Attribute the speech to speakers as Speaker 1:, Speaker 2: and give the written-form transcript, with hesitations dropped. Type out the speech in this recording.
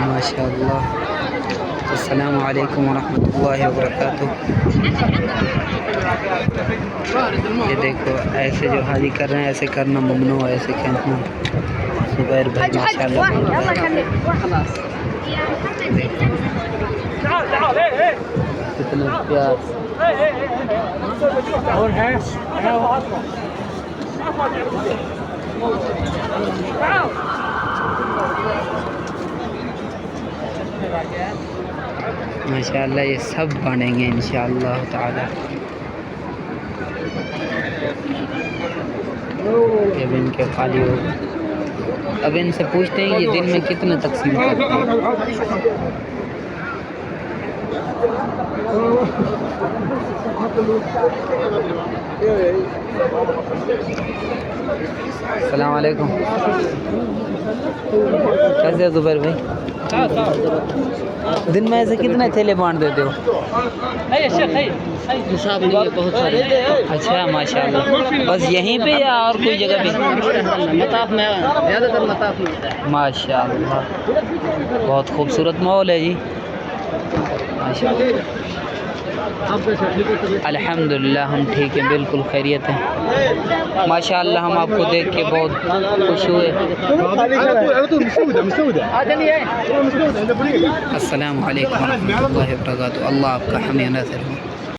Speaker 1: माशाअल्लाह। अस्सलामु अलैकुम वरहमतुल्लाहि वबरकातुह। ये देखो ऐसे जो हाजी कर रहे हैं ऐसे करना ममनू है, ऐसे कहना। जुबैर भाई माशाअल्लाह कितने प्यार और है माशाअल्लाह। ये सब बनेंगे इंशाअल्लाह ताला। जब इनके खाली हो अब इनसे पूछते हैं ये दिन में कितने तकसीम करते हैं। अस्सलाम वालेकुम। कैसे हो जुबैर भाई? दिन में ऐसे कितने थैले बांट देते हो? हिसाब नहीं है, बहुत सारे। अच्छा माशाल्लाह। बस यहीं पे या और कोई जगह भी? मताफ में ज़्यादातर मताफ में होता है। माशाल्लाह बहुत खूबसूरत माहौल है जी माशाल्लाह। अल्हम्दुलिल्लाह हम ठीक हैं, बिल्कुल खैरियत है माशाअल्लाह। हम आपको देख के बहुत खुश हुए। अस्सलामु अलैकुम वरहमतुल्लाहि वबरकातुहू। अल्लाह आपका हामी नज़र हो।